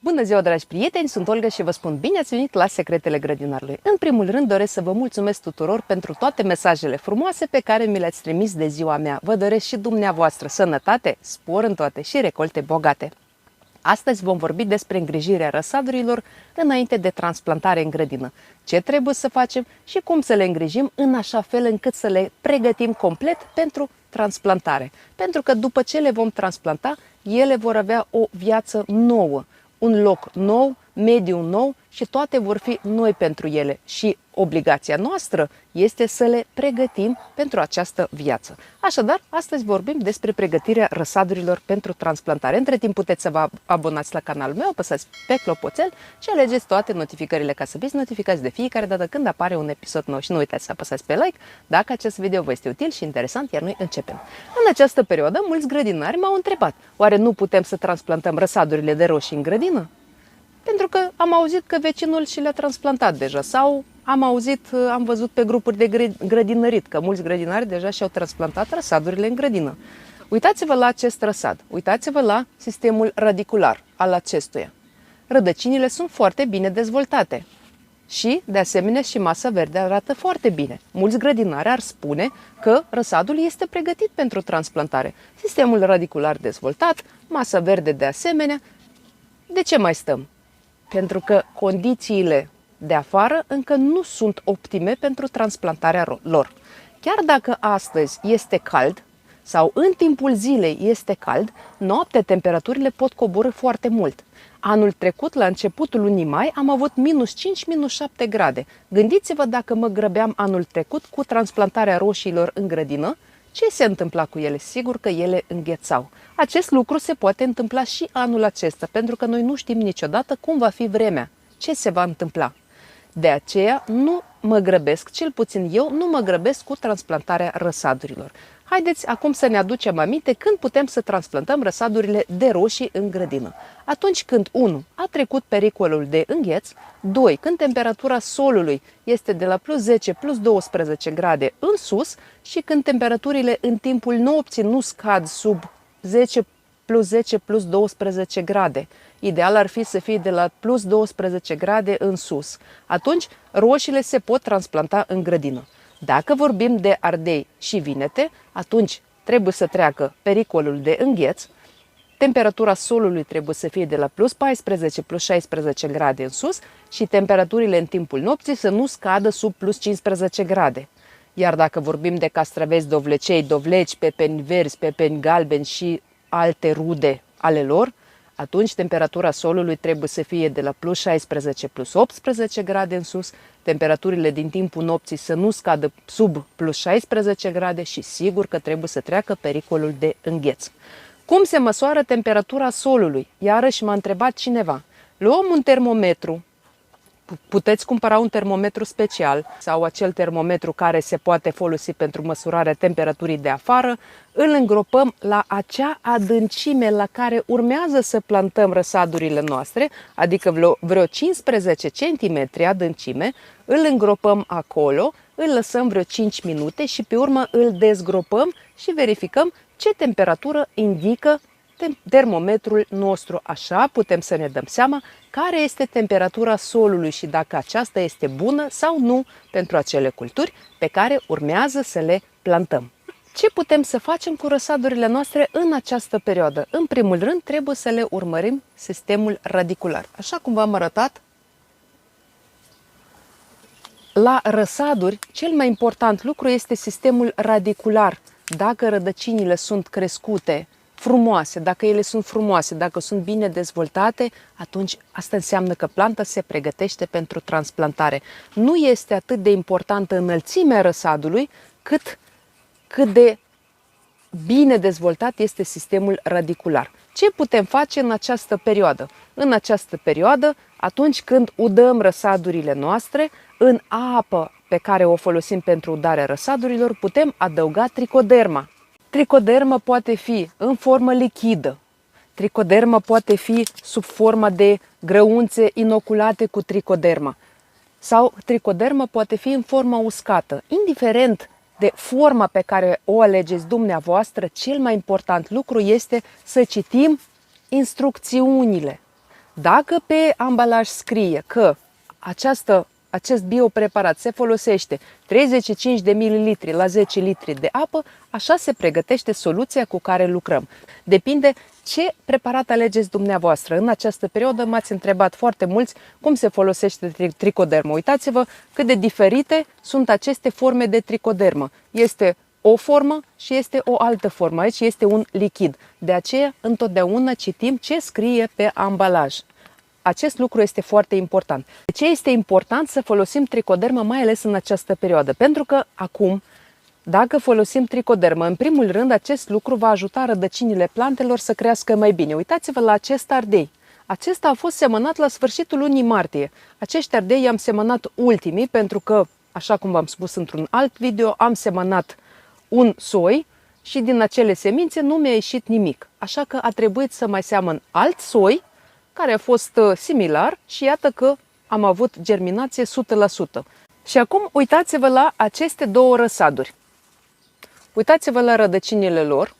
Bună ziua, dragi prieteni! Sunt Olga și vă spun bine ați venit la Secretele Grădinarului. În primul rând doresc să vă mulțumesc tuturor pentru toate mesajele frumoase pe care mi le-ați trimis de ziua mea. Vă doresc și dumneavoastră sănătate, spor în toate și recolte bogate. Astăzi vom vorbi despre îngrijirea răsadurilor înainte de transplantare în grădină. Ce trebuie să facem și cum să le îngrijim în așa fel încât să le pregătim complet pentru transplantare. Pentru că după ce le vom transplanta, ele vor avea o viață nouă, un loc nou, mediu nou și toate vor fi noi pentru ele. Și obligația noastră este să le pregătim pentru această viață. Așadar, astăzi vorbim despre pregătirea răsadurilor pentru transplantare. Între timp puteți să vă abonați la canalul meu, apăsați pe clopoțel și alegeți toate notificările ca să fiți notificați de fiecare dată când apare un episod nou. Și nu uitați să apăsați pe like dacă acest video vă este util și interesant, iar noi începem. În această perioadă, mulți grădinari m-au întrebat, oare nu putem să transplantăm răsadurile de roșii în grădină? Pentru că am auzit că vecinul și le-a transplantat deja sau am văzut pe grupuri de grădinărit că mulți grădinari deja și-au transplantat răsadurile în grădină. Uitați-vă la acest răsad, uitați-vă la sistemul radicular al acestuia. Rădăcinile sunt foarte bine dezvoltate și, de asemenea, și masa verde arată foarte bine. Mulți grădinari ar spune că răsadul este pregătit pentru transplantare. Sistemul radicular dezvoltat, masa verde de asemenea. De ce mai stăm? Pentru că condițiile de afară încă nu sunt optime pentru transplantarea lor. Chiar dacă astăzi este cald sau în timpul zilei este cald, noaptea temperaturile pot coborî foarte mult. Anul trecut, la începutul lunii mai, am avut -5, -7 grade. Gândiți-vă dacă mă grăbeam anul trecut cu transplantarea roșiilor în grădină, ce se întâmpla cu ele? Sigur că ele înghețau. Acest lucru se poate întâmpla și anul acesta, pentru că noi nu știm niciodată cum va fi vremea, ce se va întâmpla. De aceea nu mă grăbesc, cel puțin eu nu mă grăbesc cu transplantarea răsadurilor. Haideți acum să ne aducem aminte când putem să transplantăm răsadurile de roșii în grădină. Atunci când 1. A trecut pericolul de îngheț, 2. Când temperatura solului este de la +10, +12 grade în sus și când temperaturile în timpul nopții nu scad sub 10, +10, +12 grade. Ideal ar fi să fie de la +12 grade în sus. Atunci roșiile se pot transplanta în grădină. Dacă vorbim de ardei și vinete, atunci trebuie să treacă pericolul de îngheț, temperatura solului trebuie să fie de la +14, +16 grade în sus și temperaturile în timpul nopții să nu scadă sub +15 grade. Iar dacă vorbim de castraveți dovlecei, dovleci, pepeni verzi, pepeni galbeni și alte rude ale lor, atunci temperatura solului trebuie să fie de la +16, +18 grade în sus, temperaturile din timpul nopții să nu scadă sub +16 grade și sigur că trebuie să treacă pericolul de îngheț. Cum se măsoară temperatura solului? Iarăși m-a întrebat cineva. Luăm un termometru. Puteți cumpăra un termometru special sau acel termometru care se poate folosi pentru măsurarea temperaturii de afară, îl îngropăm la acea adâncime la care urmează să plantăm răsadurile noastre, adică vreo 15 cm adâncime, îl îngropăm acolo, îl lăsăm vreo 5 minute și pe urmă îl dezgropăm și verificăm ce temperatură indică termometrul nostru. Așa putem să ne dăm seama care este temperatura solului și dacă aceasta este bună sau nu pentru acele culturi pe care urmează să le plantăm. Ce putem să facem cu răsadurile noastre în această perioadă? În primul rând, trebuie să le urmărim sistemul radicular. Așa cum v-am arătat, la răsaduri, cel mai important lucru este sistemul radicular. Dacă rădăcinile sunt crescute, frumoase, dacă ele sunt frumoase, dacă sunt bine dezvoltate, atunci asta înseamnă că planta se pregătește pentru transplantare. Nu este atât de importantă înălțimea răsadului, cât de bine dezvoltat este sistemul radicular. Ce putem face în această perioadă? În această perioadă, atunci când udăm răsadurile noastre, în apă pe care o folosim pentru udarea răsadurilor, putem adăuga tricoderma. Tricoderma poate fi în formă lichidă, tricoderma poate fi sub formă de grăunțe inoculate cu tricoderma sau tricoderma poate fi în formă uscată. Indiferent de forma pe care o alegeți dumneavoastră, cel mai important lucru este să citim instrucțiunile. Dacă pe ambalaj scrie că acest biopreparat se folosește 35 de mililitri la 10 litri de apă, așa se pregătește soluția cu care lucrăm. Depinde ce preparat alegeți dumneavoastră. În această perioadă m-ați întrebat foarte mulți cum se folosește tricodermă. Uitați-vă cât de diferite sunt aceste forme de tricodermă. Este o formă și este o altă formă. Aici este un lichid. De aceea întotdeauna citim ce scrie pe ambalaj. Acest lucru este foarte important. De ce este important să folosim tricodermă, mai ales în această perioadă? Pentru că acum, dacă folosim tricodermă, în primul rând, acest lucru va ajuta rădăcinile plantelor să crească mai bine. Uitați-vă la acest ardei. Acesta a fost semănat la sfârșitul lunii martie. Acești ardei i-am semănat ultimii pentru că, așa cum v-am spus într-un alt video, am semănat un soi și din acele semințe nu mi-a ieșit nimic. Așa că a trebuit să mai seamăn alt soi care a fost similar și iată că am avut germinație 100%. Și acum uitați-vă la aceste două răsaduri. Uitați-vă la rădăcinile lor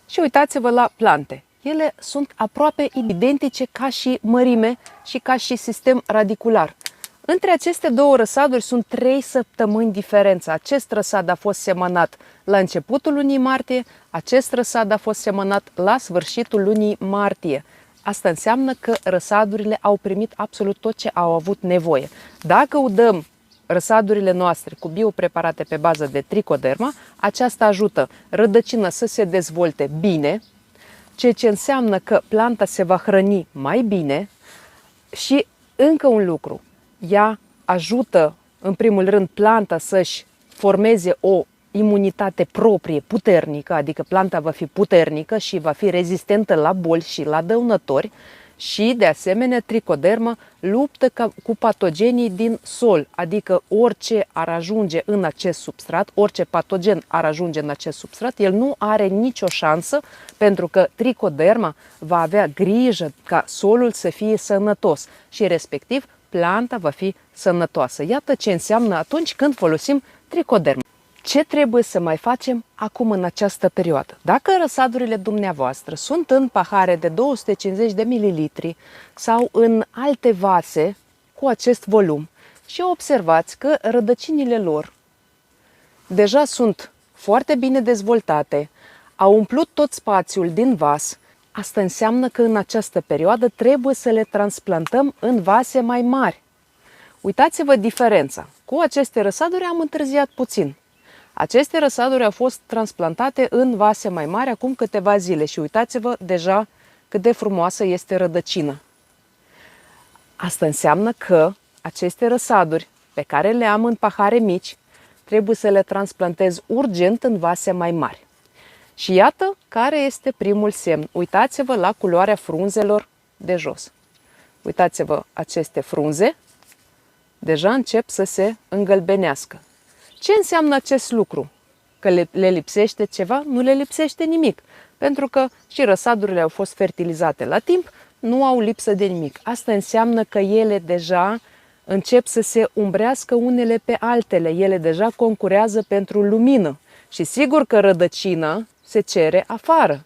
și uitați-vă la plante. Ele sunt aproape identice ca și mărime și ca și sistem radicular. Între aceste două răsaduri sunt 3 săptămâni diferență. Acest răsad a fost semănat la începutul lunii martie, acest răsad a fost semănat la sfârșitul lunii martie. Asta înseamnă că răsadurile au primit absolut tot ce au avut nevoie. Dacă udăm răsadurile noastre cu biopreparate pe bază de tricoderma, aceasta ajută rădăcina să se dezvolte bine, ceea ce înseamnă că planta se va hrăni mai bine și încă un lucru, ea ajută în primul rând planta să-și formeze o imunitate proprie puternică, adică planta va fi puternică și va fi rezistentă la boli și la dăunători și, de asemenea, tricoderma luptă cu patogenii din sol, adică orice ar ajunge în acest substrat, orice patogen ar ajunge în acest substrat, el nu are nicio șansă pentru că tricoderma va avea grijă ca solul să fie sănătos și, respectiv, planta va fi sănătoasă. Iată ce înseamnă atunci când folosim tricoderma. Ce trebuie să mai facem acum în această perioadă? Dacă răsadurile dumneavoastră sunt în pahare de 250 de mililitri sau în alte vase cu acest volum și observați că rădăcinile lor deja sunt foarte bine dezvoltate, au umplut tot spațiul din vas, asta înseamnă că în această perioadă trebuie să le transplantăm în vase mai mari. Uitați-vă diferența. Cu aceste răsaduri am întârziat puțin. Aceste răsaduri au fost transplantate în vase mai mari acum câteva zile și uitați-vă deja cât de frumoasă este rădăcină. Asta înseamnă că aceste răsaduri pe care le am în pahare mici trebuie să le transplantez urgent în vase mai mari. Și iată care este primul semn. Uitați-vă la culoarea frunzelor de jos. Uitați-vă aceste frunze, deja încep să se îngălbenească. Ce înseamnă acest lucru? Că le lipsește ceva? Nu le lipsește nimic, pentru că și răsadurile au fost fertilizate la timp, nu au lipsă de nimic. Asta înseamnă că ele deja încep să se umbrească unele pe altele, ele deja concurează pentru lumină și sigur că rădăcina se cere afară.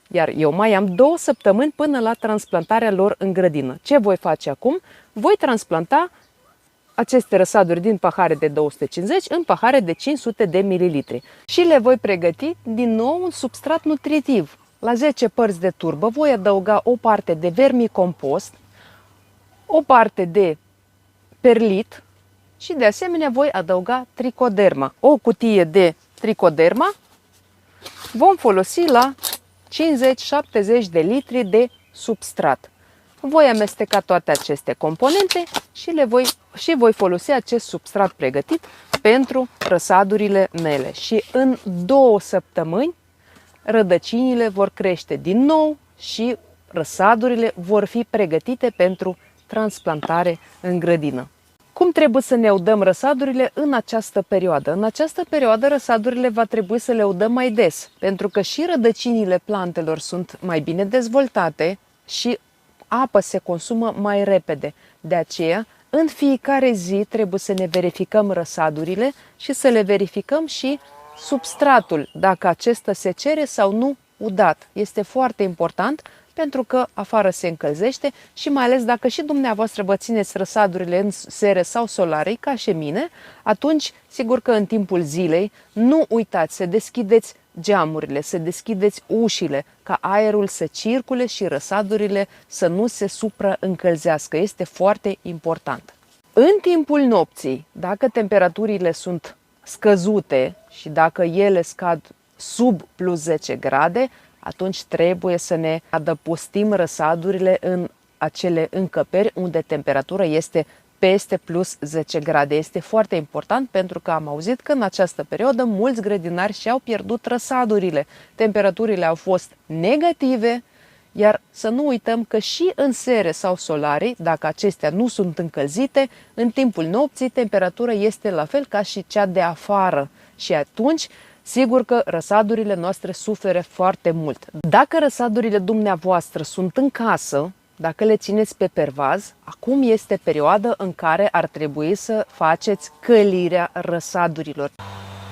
Iar eu mai am 2 săptămâni până la transplantarea lor în grădină. Ce voi face acum? Voi transplanta aceste răsaduri din pahare de 250 în pahare de 500 de mililitri și le voi pregăti din nou un substrat nutritiv. La 10 părți de turbă voi adăuga o parte de vermicompost, o parte de perlit și de asemenea voi adăuga tricoderma. O cutie de tricoderma vom folosi la 50-70 de litri de substrat. Voi amesteca toate aceste componente și voi folosi acest substrat pregătit pentru răsadurile mele. Și în 2 săptămâni rădăcinile vor crește din nou și răsadurile vor fi pregătite pentru transplantare în grădină. Cum trebuie să ne udăm răsadurile în această perioadă? În această perioadă răsadurile va trebui să le udăm mai des, pentru că și rădăcinile plantelor sunt mai bine dezvoltate și apa se consumă mai repede. De aceea, în fiecare zi trebuie să ne verificăm răsadurile și să le verificăm și substratul, dacă acesta se cere sau nu udat. Este foarte important pentru că afară se încălzește și mai ales dacă și dumneavoastră vă țineți răsadurile în sere sau solare, ca și mine, atunci sigur că în timpul zilei nu uitați să deschideți geamurile, să deschideți ușile, ca aerul să circule și răsadurile să nu se supraîncălzească. Este foarte important. În timpul nopții, dacă temperaturile sunt scăzute și dacă ele scad sub plus 10 grade, atunci trebuie să ne adăpostim răsadurile în acele încăperi unde temperatura este peste plus 10 grade. Este foarte important pentru că am auzit că în această perioadă mulți grădinari și-au pierdut răsadurile. Temperaturile au fost negative, iar să nu uităm că și în sere sau solare, dacă acestea nu sunt încălzite, în timpul nopții temperatura este la fel ca și cea de afară și atunci sigur că răsadurile noastre suferă foarte mult. Dacă răsadurile dumneavoastră sunt în casă, dacă le țineți pe pervaz, acum este perioada în care ar trebui să faceți călirea răsadurilor.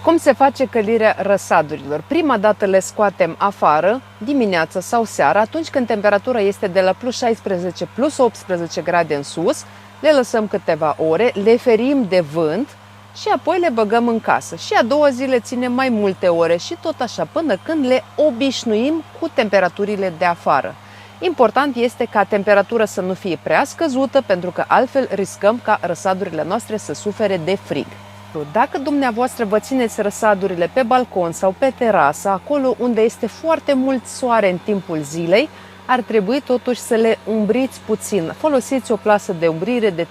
Cum se face călirea răsadurilor? Prima dată le scoatem afară, dimineața sau seara, atunci când temperatura este de la plus 16, plus 18 grade în sus, le lăsăm câteva ore, le ferim de vânt și apoi le băgăm în casă. Și a doua zi le ținem mai multe ore și tot așa până când le obișnuim cu temperaturile de afară. Important este ca temperatura să nu fie prea scăzută, pentru că altfel riscăm ca răsadurile noastre să sufere de frig. Dacă dumneavoastră vă țineți răsadurile pe balcon sau pe terasă, acolo unde este foarte mult soare în timpul zilei, ar trebui totuși să le umbriți puțin. Folosiți o plasă de umbrire de 35-40%,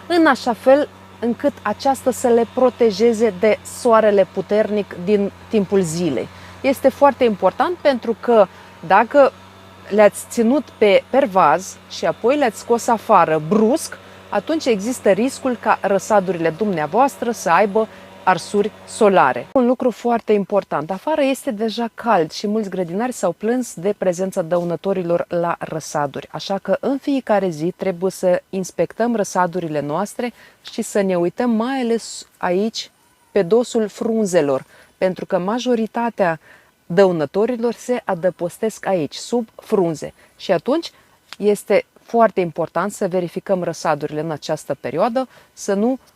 în așa fel încât aceasta să le protejeze de soarele puternic din timpul zilei. Este foarte important pentru că dacă le-ați ținut pe pervaz și apoi le-ați scos afară brusc, atunci există riscul ca răsadurile dumneavoastră să aibă arsuri solare. Un lucru foarte important, afară este deja cald și mulți grădinari s-au plâns de prezența dăunătorilor la răsaduri, așa că în fiecare zi trebuie să inspectăm răsadurile noastre și să ne uităm mai ales aici pe dosul frunzelor, pentru că majoritatea dăunătorilor se adăpostesc aici, sub frunze. Și atunci este foarte important să verificăm răsadurile în această perioadă,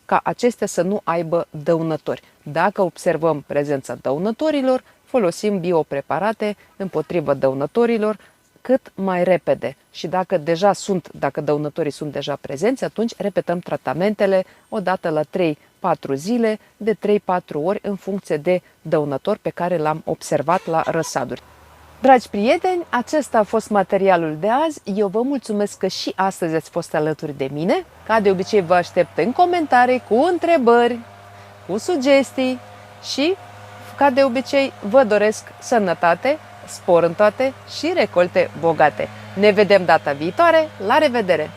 ca acestea să nu aibă dăunători. Dacă observăm prezența dăunătorilor, folosim biopreparate împotriva dăunătorilor cât mai repede. Și dacă dăunătorii sunt deja prezenți, atunci repetăm tratamentele odată la 3-4 zile, de 3-4 ori în funcție de dăunător pe care l-am observat la răsaduri. Dragi prieteni, acesta a fost materialul de azi. Eu vă mulțumesc că și astăzi ați fost alături de mine. Ca de obicei vă aștept în comentarii cu întrebări, cu sugestii și, ca de obicei, vă doresc sănătate, spor în toate și recolte bogate. Ne vedem data viitoare. La revedere!